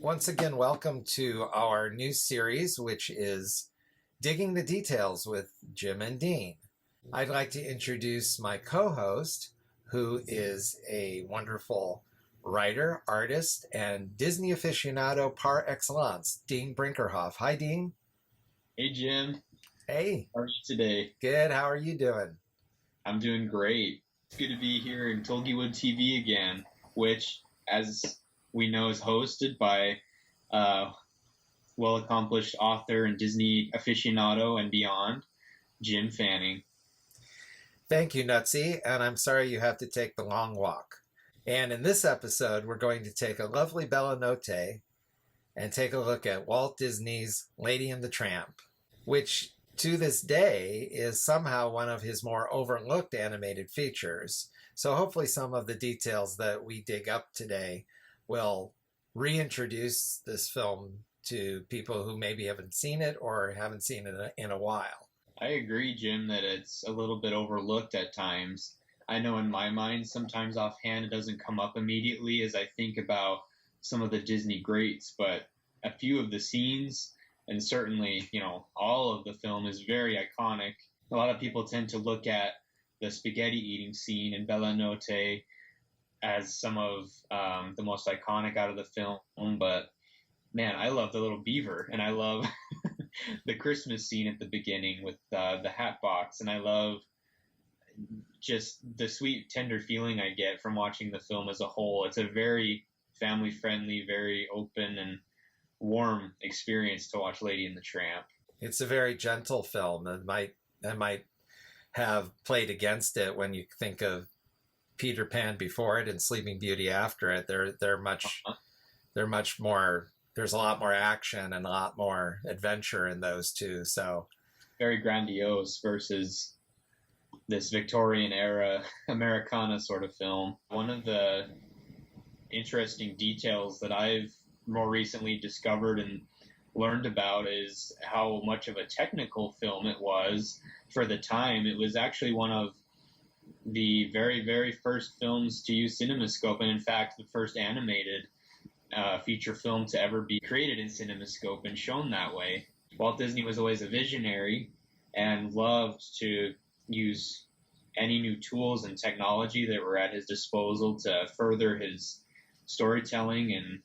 Once again, welcome to our new series, which is Digging the Details with Jim and Dean. I'd like to introduce my co-host, who is a wonderful writer, artist, and Disney aficionado par excellence, Dean Brinkerhoff. Hi, Dean. Hey, Jim. Hey. How are you today? Good. How are you doing? I'm doing great. It's good to be here in Tulgey TV again, which, as we know, is hosted by well-accomplished author and Disney aficionado and beyond, Jim Fanning. Thank you, Nutsy, and I'm sorry you have to take the long walk. And in this episode, we're going to take a lovely bella notte and take a look at Walt Disney's Lady and the Tramp, which to this day is somehow one of his more overlooked animated features. So hopefully some of the details that we dig up today will reintroduce this film to people who maybe haven't seen it or haven't seen it in a while. I agree, Jim, that it's a little bit overlooked at times. I know in my mind, sometimes offhand, it doesn't come up immediately as I think about some of the Disney greats, but a few of the scenes, and certainly, all of the film is very iconic. A lot of people tend to look at the spaghetti eating scene in Bella Notte as some of the most iconic out of the film, but man, I love the little beaver, and I love the Christmas scene at the beginning with the hat box, and I love just the sweet, tender feeling I get from watching the film as a whole. It's a very family-friendly, very open and warm experience to watch Lady and the Tramp. It's a very gentle film that might have played against it when you think of Peter Pan before it and Sleeping Beauty after it. They're much more. There's a lot more action and a lot more adventure in those two. So very grandiose versus this Victorian era Americana sort of film. One of the interesting details that I've more recently discovered and learned about is how much of a technical film it was for the time. It was actually one of the very, very first films to use CinemaScope, and in fact, the first animated feature film to ever be created in CinemaScope and shown that way. Walt Disney was always a visionary and loved to use any new tools and technology that were at his disposal to further his storytelling, and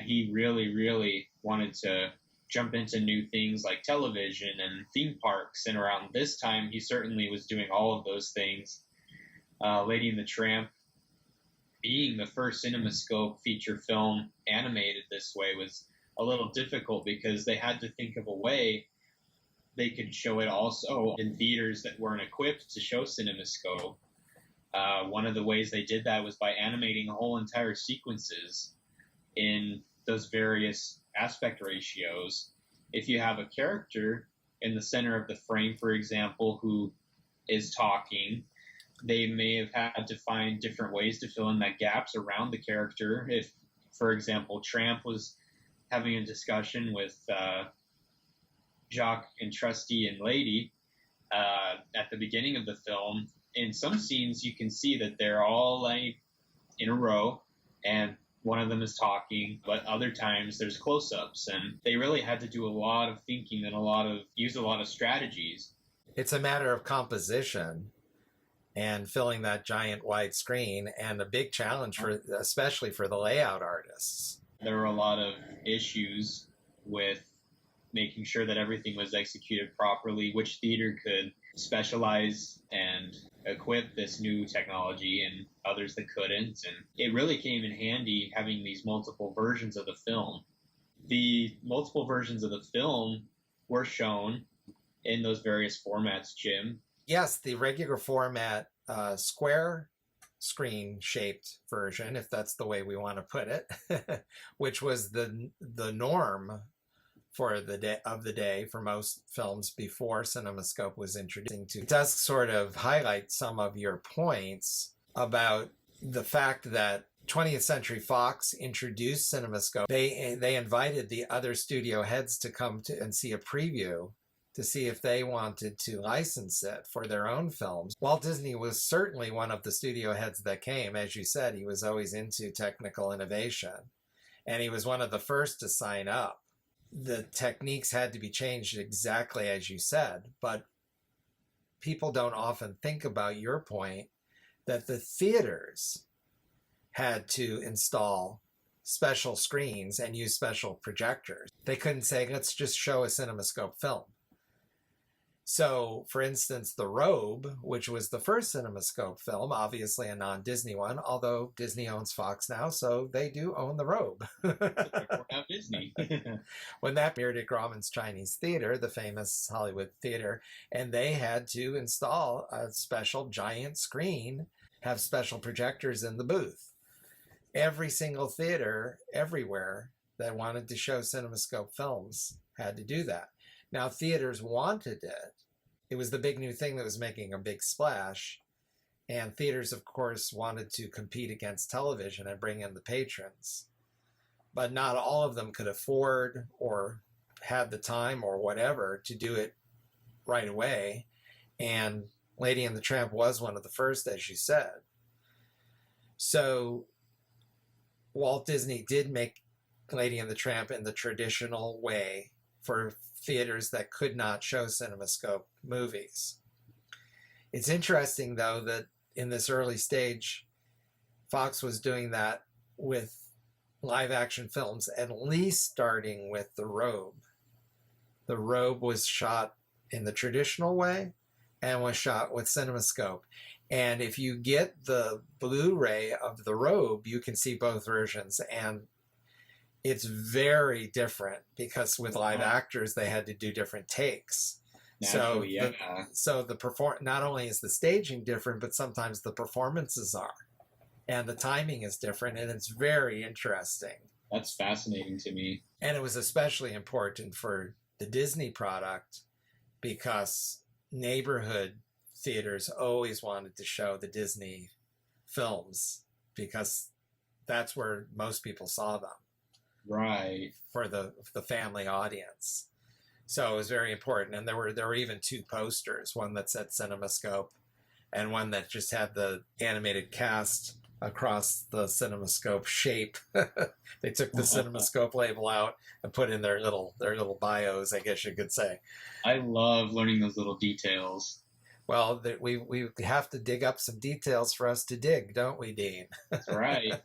he really, really wanted to jump into new things like television and theme parks, and around this time he certainly was doing all of those things. Lady and the Tramp, being the first CinemaScope feature film animated this way, was a little difficult because they had to think of a way they could show it also in theaters that weren't equipped to show CinemaScope. One of the ways they did that was by animating whole entire sequences in those various aspect ratios. If you have a character in the center of the frame, for example, who is talking, they may have had to find different ways to fill in that gaps around the character. If, for example, Tramp was having a discussion with Jock and Trusty and Lady at the beginning of the film, in some scenes you can see that they're all like in a row and one of them is talking, but other times there's close-ups, and they really had to do a lot of thinking and use a lot of strategies. It's a matter of composition and filling that giant wide screen, and a big challenge especially for the layout artists. There were a lot of issues with making sure that everything was executed properly, which theater could specialize and equip this new technology and others that couldn't. And it really came in handy having these multiple versions of the film. The multiple versions of the film were shown in those various formats, Jim. Yes, the regular format square screen shaped version, if that's the way we want to put it, which was the norm for the day for most films before CinemaScope was introduced. It does sort of highlight some of your points about the fact that 20th Century Fox introduced CinemaScope. They invited the other studio heads to come to and see a preview to see if they wanted to license it for their own films. Walt Disney was certainly one of the studio heads that came. As you said, he was always into technical innovation. and he was one of the first to sign up. The techniques had to be changed exactly as you said, but people don't often think about your point that the theaters had to install special screens and use special projectors. They couldn't say, let's just show a CinemaScope film. So, for instance, The Robe, which was the first CinemaScope film, obviously a non-Disney one, although Disney owns Fox now, so they do own The Robe. Now Disney. When that premiered at Grauman's Chinese Theater, the famous Hollywood theater, and they had to install a special giant screen, have special projectors in the booth. Every single theater, everywhere, that wanted to show CinemaScope films had to do that. Now, theaters wanted it. It was the big new thing that was making a big splash. And theaters, of course, wanted to compete against television and bring in the patrons. But not all of them could afford or had the time or whatever to do it right away. And Lady and the Tramp was one of the first, as you said. So Walt Disney did make Lady and the Tramp in the traditional way for theaters that could not show CinemaScope movies. It's interesting, though, that in this early stage, Fox was doing that with live action films, at least starting with The Robe. The Robe was shot in the traditional way and was shot with CinemaScope. And if you get the Blu-ray of The Robe, you can see both versions, and it's very different because with live actors, they had to do different takes. Naturally, So not only is the staging different, but sometimes the performances are, and the timing is different, and it's very interesting. That's fascinating to me. And it was especially important for the Disney product because neighborhood theaters always wanted to show the Disney films because that's where most people saw them. Right. For the family audience. So it was very important. And there were even two posters, one that said CinemaScope and one that just had the animated cast across the CinemaScope shape. They took the CinemaScope label out and put in their little bios, I guess you could say. I love learning those little details. Well, we have to dig up some details for us to dig, don't we, Dean? That's right.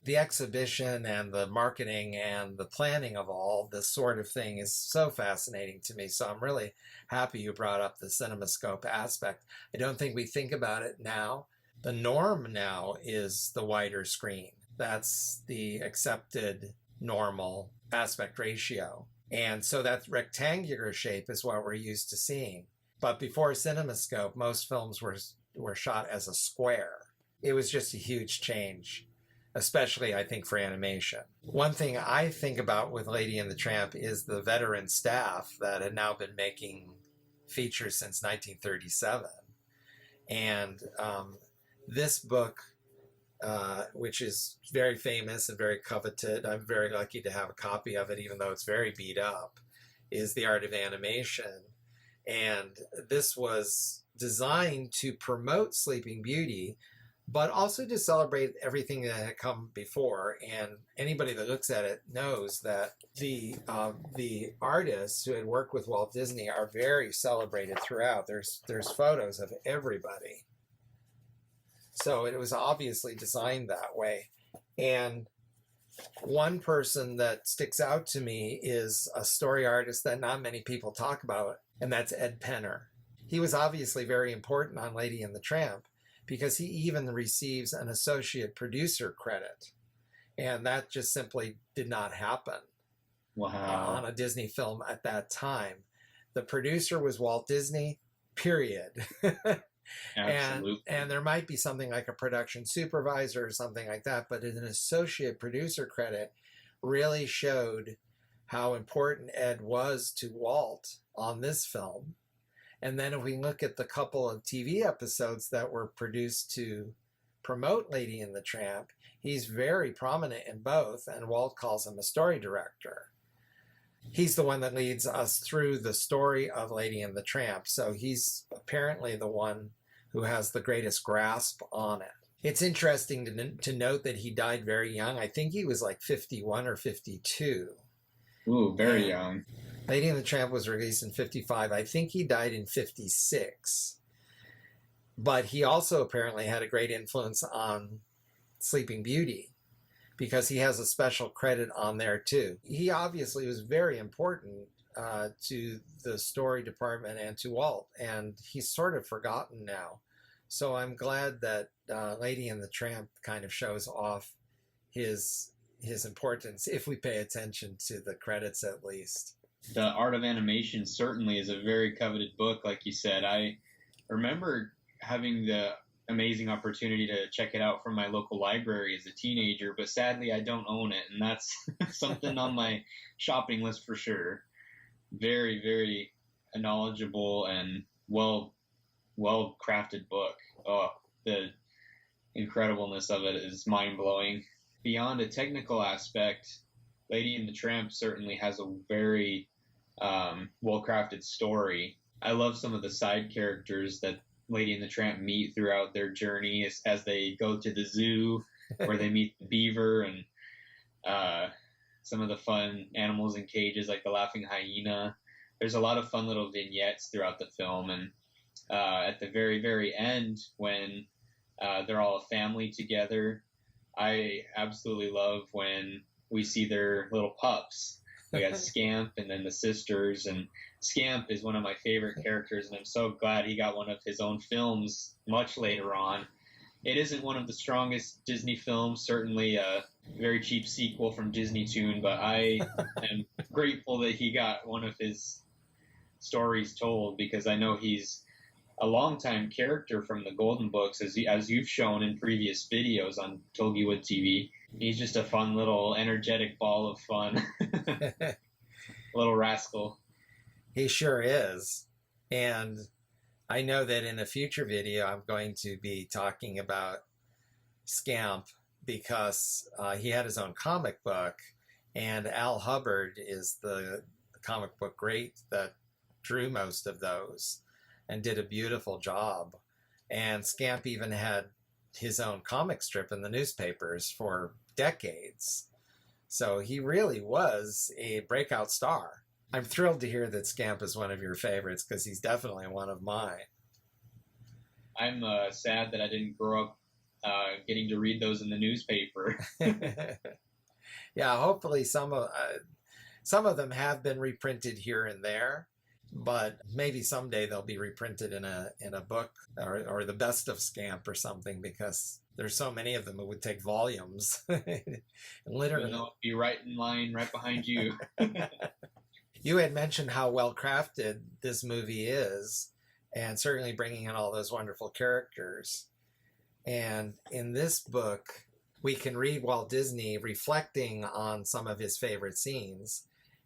The exhibition and the marketing and the planning of all this sort of thing is so fascinating to me. So I'm really happy you brought up the CinemaScope aspect. I don't think we think about it now. The norm now is the wider screen. That's the accepted normal aspect ratio. And so that rectangular shape is what we're used to seeing. But before CinemaScope, most films were shot as a square. It was just a huge change, especially, I think, for animation. One thing I think about with Lady and the Tramp is the veteran staff that had now been making features since 1937. And this book, which is very famous and very coveted, I'm very lucky to have a copy of it, even though it's very beat up, is The Art of Animation. And this was designed to promote Sleeping Beauty, but also to celebrate everything that had come before. And anybody that looks at it knows that the artists who had worked with Walt Disney are very celebrated throughout. There's photos of everybody. So it was obviously designed that way. And one person that sticks out to me is a story artist that not many people talk about, and that's Ed Penner. He was obviously very important on Lady and the Tramp because he even receives an associate producer credit. And that just simply did not happen on a Disney film at that time. The producer was Walt Disney, period. Absolutely. And there might be something like a production supervisor or something like that, but an associate producer credit really showed how important Ed was to Walt on this film. And then if we look at the couple of TV episodes that were produced to promote Lady and the Tramp, he's very prominent in both, and Walt calls him a story director. He's the one that leads us through the story of Lady and the Tramp, so he's apparently the one who has the greatest grasp on it. It's interesting to note that he died very young. I think he was like 51 or 52. Ooh, very And young. Lady and the Tramp was released in 55. I think he died in 56. But he also apparently had a great influence on Sleeping Beauty, because he has a special credit on there too. He obviously was very important to the story department and to Walt, and he's sort of forgotten now. So I'm glad that Lady and the Tramp kind of shows off his importance, if we pay attention to the credits at least. The Art of Animation certainly is a very coveted book, like you said. I remember having the amazing opportunity to check it out from my local library as a teenager, but sadly I don't own it, and that's something on my shopping list for sure. Very, very knowledgeable and well crafted book. Oh, the incredibleness of it is mind blowing. Beyond a technical aspect, Lady and the Tramp certainly has a very well crafted story. I love some of the side characters that Lady and the Tramp meet throughout their journey as they go to the zoo, where they meet the beaver and some of the fun animals in cages like the laughing hyena. There's a lot of fun little vignettes throughout the film, and at the very, very end, when they're all a family together, I absolutely love when we see their little pups. We got Scamp and then the sisters, and Scamp is one of my favorite characters, and I'm so glad he got one of his own films much later on. It isn't one of the strongest Disney films, certainly a very cheap sequel from Disney Toon, but I am grateful that he got one of his stories told, because I know he's a longtime character from the Golden Books, as you've shown in previous videos on Tulgey TV. He's just a fun little energetic ball of fun. Little rascal. He sure is. And I know that in a future video I'm going to be talking about Scamp, because he had his own comic book, and Al Hubbard is the comic book great that drew most of those and did a beautiful job. And Scamp even had his own comic strip in the newspapers for decades. So he really was a breakout star. I'm thrilled to hear that Scamp is one of your favorites, because he's definitely one of mine. I'm sad that I didn't grow up getting to read those in the newspaper. Yeah, hopefully some of them have been reprinted here and there, but maybe someday they'll be reprinted in a book, or the best of Scamp or something, because there's so many of them it would take volumes. Literally. They'll be right in line, right behind you. You had mentioned how well crafted this movie is, and certainly bringing in all those wonderful characters. And in this book, we can read Walt Disney reflecting on some of his favorite scenes.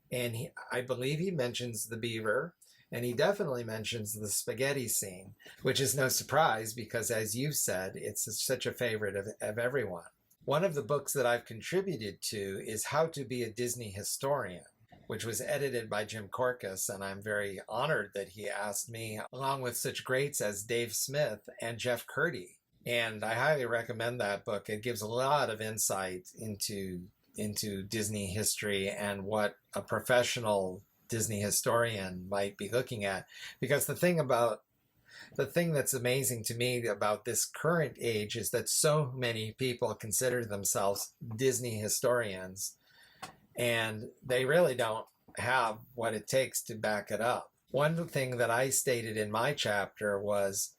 And I believe he mentions the beaver, and he definitely mentions the spaghetti scene, which is no surprise, because as you've said, it's such a favorite of everyone. One of the books that I've contributed to is How to Be a Disney Historian, which was edited by Jim Korkis, and I'm very honored that he asked me, along with such greats as Dave Smith and Jeff Curdy. And I highly recommend that book. It gives a lot of insight into Disney history and what a professional Disney historian might be looking at. Because the thing that's amazing to me about this current age is that so many people consider themselves Disney historians, and they really don't have what it takes to back it up. One thing that I stated in my chapter was,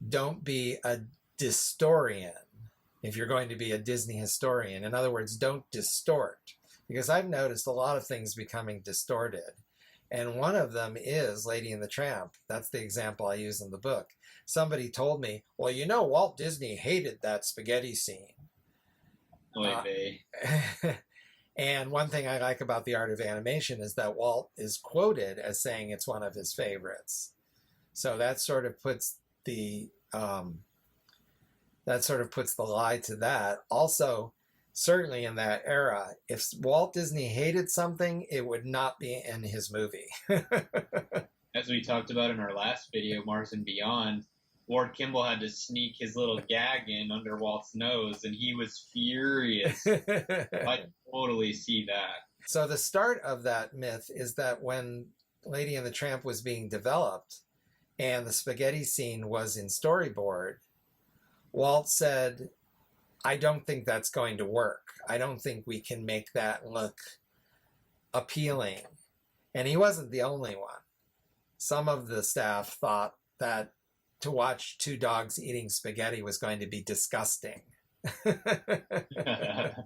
don't be a distorian if you're going to be a Disney historian. In other words, don't distort. Because I've noticed a lot of things becoming distorted. And one of them is Lady and the Tramp. That's the example I use in the book. Somebody told me, well, Walt Disney hated that spaghetti scene. And one thing I like about The Art of Animation is that Walt is quoted as saying it's one of his favorites. So that sort of puts the lie to that. Also, certainly in that era, if Walt Disney hated something, it would not be in his movie. As we talked about in our last video, Mars and Beyond, Ward Kimball had to sneak his little gag in under Walt's nose, and he was furious. I totally see that. So the start of that myth is that when Lady and the Tramp was being developed and the spaghetti scene was in storyboard, Walt said, I don't think that's going to work. I don't think we can make that look appealing. And he wasn't the only one. Some of the staff thought that to watch two dogs eating spaghetti was going to be disgusting. A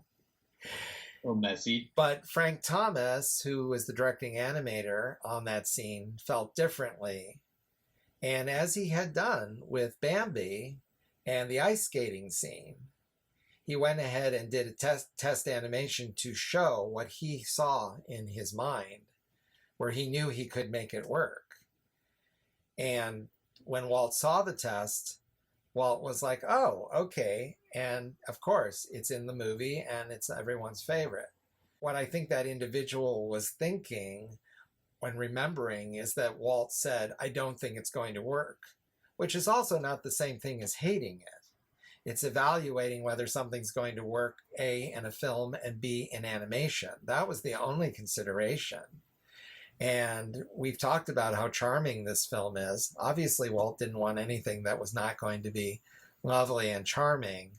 little messy. But Frank Thomas, who was the directing animator on that scene, felt differently. And as he had done with Bambi and the ice skating scene, he went ahead and did a test animation to show what he saw in his mind, where he knew he could make it work. And when Walt saw the test, Walt was like, oh, okay. And of course, it's in the movie and it's everyone's favorite. What I think that individual was thinking when remembering is that Walt said, I don't think it's going to work, which is also not the same thing as hating it. It's evaluating whether something's going to work, A, in a film, and B, in animation. That was the only consideration. And we've talked about how charming this film is. Obviously, Walt didn't want anything that was not going to be lovely and charming.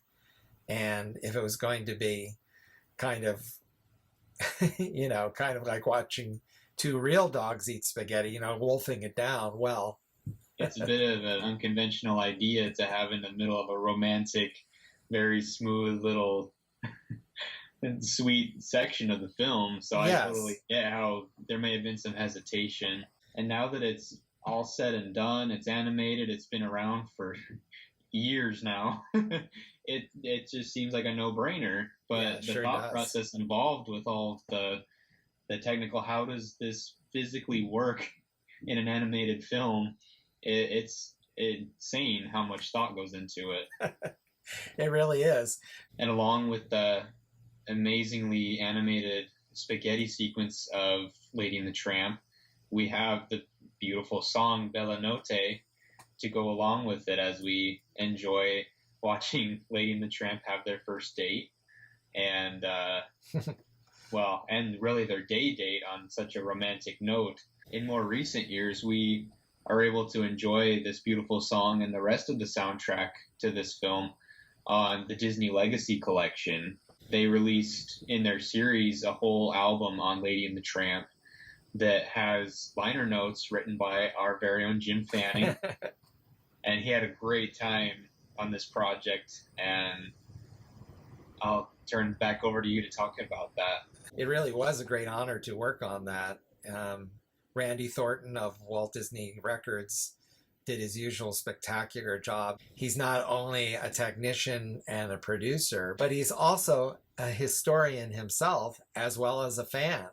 And if it was going to be kind of, kind of like watching two real dogs eat spaghetti, wolfing it down, well, it's a bit of an unconventional idea to have in the middle of a romantic, very smooth little sweet section of the film. So yes. I totally get how there may have been some hesitation. And now that it's all said and done, it's animated, it's been around for years now, it just seems like a no-brainer. But the thought process involved with all the technical, how does this physically work in an animated film? It's insane how much thought goes into it. It really is. And along with the amazingly animated spaghetti sequence of Lady and the Tramp, we have the beautiful song Bella Notte to go along with it as we enjoy watching Lady and the Tramp have their first date. And, and really their date on such a romantic note. In more recent years, we are able to enjoy this beautiful song and the rest of the soundtrack to this film on the Disney Legacy Collection. They released in their series a whole album on Lady and the Tramp that has liner notes written by our very own Jim Fanning. And he had a great time on this project, and I'll turn back over to you to talk about that. It really was a great honor to work on that. Randy Thornton of Walt Disney Records did his usual spectacular job. He's not only a technician and a producer, but he's also a historian himself, as well as a fan.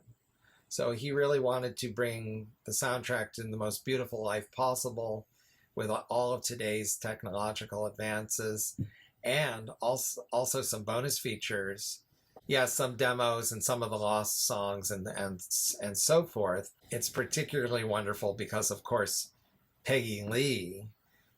So he really wanted to bring the soundtrack to the most beautiful life possible with all of today's technological advances, and also some bonus features. Yes, some demos and some of the lost songs and so forth. It's particularly wonderful because, of course, Peggy Lee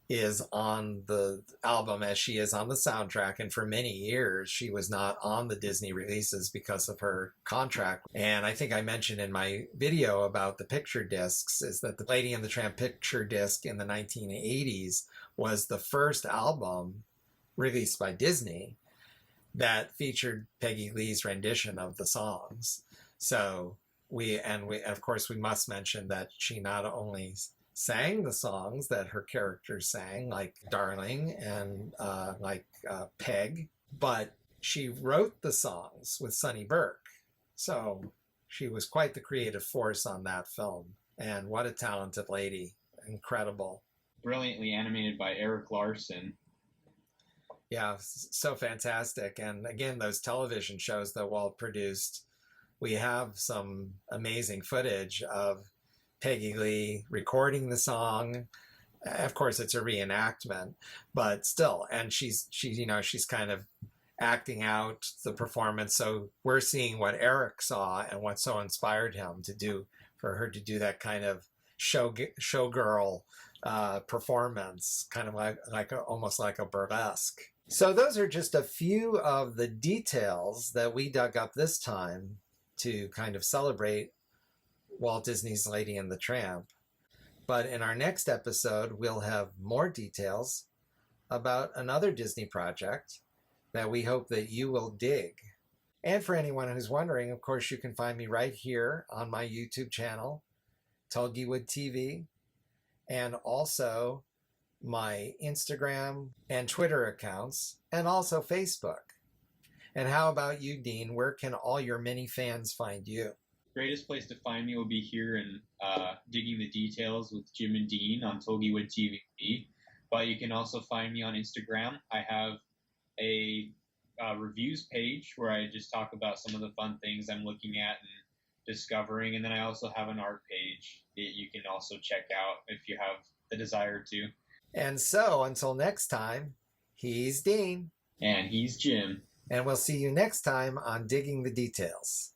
is on the album as she is on the soundtrack, and for many years she was not on the Disney releases because of her contract. And I think I mentioned in my video about the picture discs is that the Lady and the Tramp picture disc in the 1980s was the first album released by Disney that featured Peggy Lee's rendition of the songs. So we of course we must mention that she not only sang the songs that her characters sang, like Darling and Peg, but she wrote the songs with Sonny Burke. So she was quite the creative force on that film. And what a talented lady. Incredible. Brilliantly animated by Eric Larson. Yeah, so fantastic. And again, those television shows that Walt produced, we have some amazing footage of Peggy Lee recording the song. Of course, it's a reenactment, but still, and she's kind of acting out the performance. So we're seeing what Eric saw and what so inspired him to do, for her to do that kind of showgirl performance, kind of almost like a burlesque. So those are just a few of the details that we dug up this time to kind of celebrate Walt Disney's Lady and the Tramp. But in our next episode, we'll have more details about another Disney project that we hope that you will dig. And for anyone who's wondering, of course, you can find me right here on my YouTube channel, Tulgey TV, and also my Instagram and Twitter accounts, and also Facebook. And how about you, Dean? Where can all your many fans find you? Greatest place to find me will be here in Digging the Details with Jim and Dean on Tulgey TV. But you can also find me on Instagram. I have a reviews page where I just talk about some of the fun things I'm looking at and discovering. And then I also have an art page that you can also check out if you have the desire to. And so until next time, he's Dean. And he's Jim. And we'll see you next time on Digging the Details.